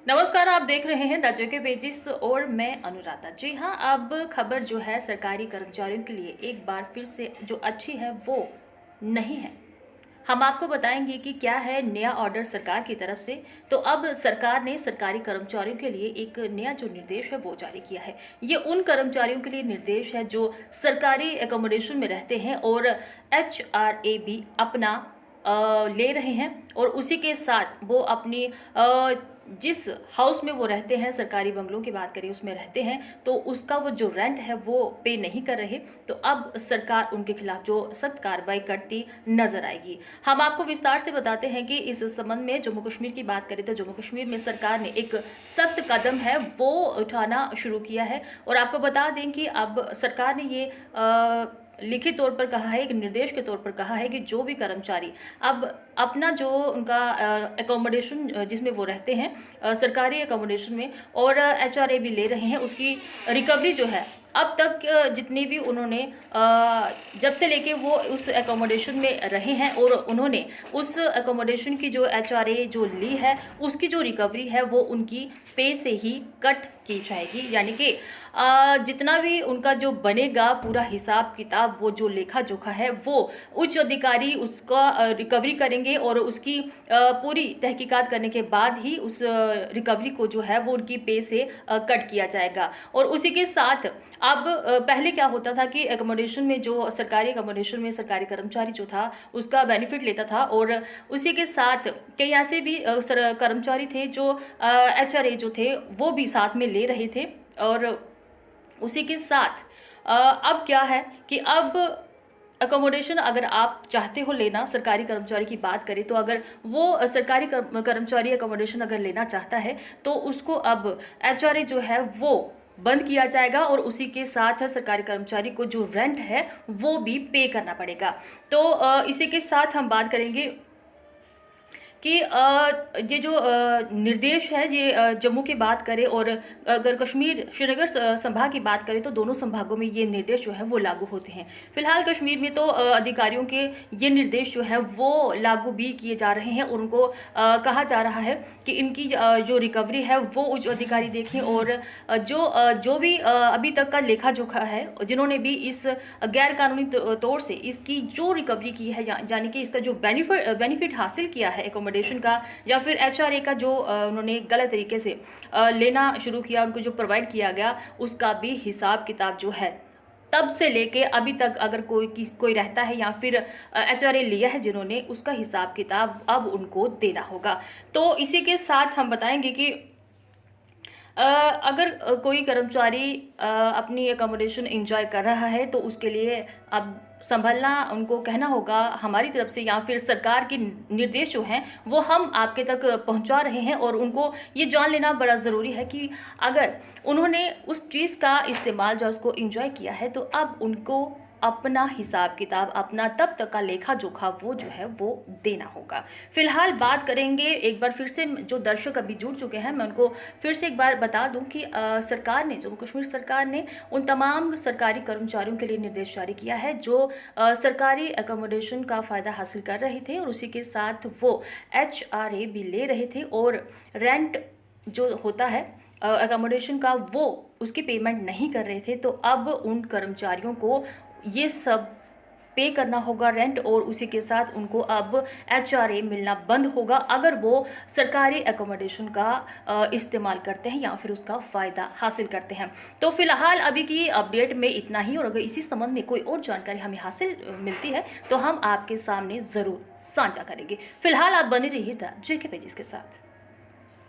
नमस्कार, आप देख रहे हैं द जेके पेजेस और मैं अनुराधा। जी हाँ, अब खबर जो है सरकारी कर्मचारियों के लिए एक बार फिर से जो अच्छी है वो नहीं है। हम आपको बताएंगे कि क्या है नया ऑर्डर सरकार की तरफ से। तो अब सरकार ने सरकारी कर्मचारियों के लिए एक नया जो निर्देश है वो जारी किया है। ये उन कर्मचारियों के लिए निर्देश है जो सरकारी एकोमोडेशन में रहते हैं और HRA भी अपना ले रहे हैं और उसी के साथ वो अपनी जिस हाउस में वो रहते हैं, सरकारी बंगलों की बात करें उसमें रहते हैं, तो उसका वो जो रेंट है वो पे नहीं कर रहे। तो अब सरकार उनके खिलाफ जो सख्त कार्रवाई करती नजर आएगी। हम आपको विस्तार से बताते हैं कि इस संबंध में जम्मू कश्मीर की बात करें तो जम्मू कश्मीर में सरकार ने एक सख्त कदम है वो उठाना शुरू किया है। और आपको बता दें कि अब सरकार ने ये लिखित तौर पर कहा है, एक निर्देश के तौर पर कहा है कि जो भी कर्मचारी अब अपना जो उनका एकोमोडेशन जिसमें वो रहते हैं सरकारी एकोमोडेशन में और HRA भी ले रहे हैं, उसकी रिकवरी जो है अब तक जितनी भी उन्होंने जब से लेके वो उस एकोमोडेशन में रहे हैं और उन्होंने उस एकोमोडेशन की जो HRA जो ली है उसकी जो रिकवरी है वो उनकी पे से ही कट की जाएगी। यानी कि जितना भी उनका जो बनेगा पूरा हिसाब किताब, वो जो लेखा जोखा है वो उच्च अधिकारी उसका रिकवरी करेंगे और उसकी पूरी तहकीकात करने के बाद ही उस रिकवरी को जो है वो उनकी पे से कट किया जाएगा। और उसी के साथ अब पहले क्या होता था कि एकोमोडेशन में जो सरकारी एकोमोडेशन में सरकारी कर्मचारी जो था उसका बेनिफिट लेता था और उसी के साथ कई ऐसे भी कर्मचारी थे जो HRA जो थे वो भी साथ में ले रहे थे। और उसी के साथ अब क्या है कि अब अकोमोडेशन अगर आप चाहते हो लेना, सरकारी कर्मचारी की बात करें तो अगर वो सरकारी कर्मचारी अकोमोडेशन अगर लेना चाहता है तो उसको अब HRA जो है वो बंद किया जाएगा और उसी के साथ सरकारी कर्मचारी को जो रेंट है वो भी पे करना पड़ेगा। तो इसी के साथ हम बात करेंगे कि ये जो निर्देश है ये जम्मू की बात करें और अगर कश्मीर श्रीनगर संभाग की बात करें तो दोनों संभागों में ये निर्देश जो है वो लागू होते हैं। फिलहाल कश्मीर में तो अधिकारियों के ये निर्देश जो है वो लागू भी किए जा रहे हैं और उनको कहा जा रहा है कि इनकी जो रिकवरी है वो उच्च अधिकारी देखें और जो भी अभी तक का लेखा जोखा है, जिन्होंने भी इस गैर कानूनी तौर से इसकी जो रिकवरी की है यानी कि इसका जो बेनिफिट हासिल किया है एकोमोडेशन का या फिर HRA का जो उन्होंने गलत तरीके से लेना शुरू किया, उनको जो प्रोवाइड किया गया उसका भी हिसाब किताब जो है तब से लेके अभी तक अगर कोई रहता है या फिर HRA लिया है जिन्होंने, उसका हिसाब किताब अब उनको देना होगा। तो इसी के साथ हम बताएंगे कि अगर कोई कर्मचारी अपनी एकोमोडेशन एंजॉय कर रहा है तो उसके लिए अब संभलना उनको कहना होगा हमारी तरफ से, या फिर सरकार के निर्देश जो हैं वो हम आपके तक पहुंचा रहे हैं। और उनको ये जान लेना बड़ा ज़रूरी है कि अगर उन्होंने उस चीज़ का इस्तेमाल जो उसको एंजॉय किया है तो अब उनको अपना हिसाब किताब, अपना तब तक का लेखा जोखा वो जो है वो देना होगा। फिलहाल बात करेंगे एक बार फिर से, जो दर्शक अभी जुड़ चुके हैं मैं उनको फिर से एक बार बता दूं कि सरकार ने, जम्मू कश्मीर सरकार ने उन तमाम सरकारी कर्मचारियों के लिए निर्देश जारी किया है जो सरकारी एकोमोडेशन का फ़ायदा हासिल कर रहे थे और उसी के साथ वो HRA भी ले रहे थे और रेंट जो होता है एकोमोडेशन का वो उसकी पेमेंट नहीं कर रहे थे। तो अब उन कर्मचारियों को ये सब पे करना होगा रेंट और उसी के साथ उनको अब HRA मिलना बंद होगा अगर वो सरकारी एकोमोडेशन का इस्तेमाल करते हैं या फिर उसका फ़ायदा हासिल करते हैं। तो फिलहाल अभी की अपडेट में इतना ही, और अगर इसी संबंध में कोई और जानकारी हमें हासिल मिलती है तो हम आपके सामने ज़रूर साझा करेंगे। फिलहाल आप बने रहिए द जेके पेजेस के साथ।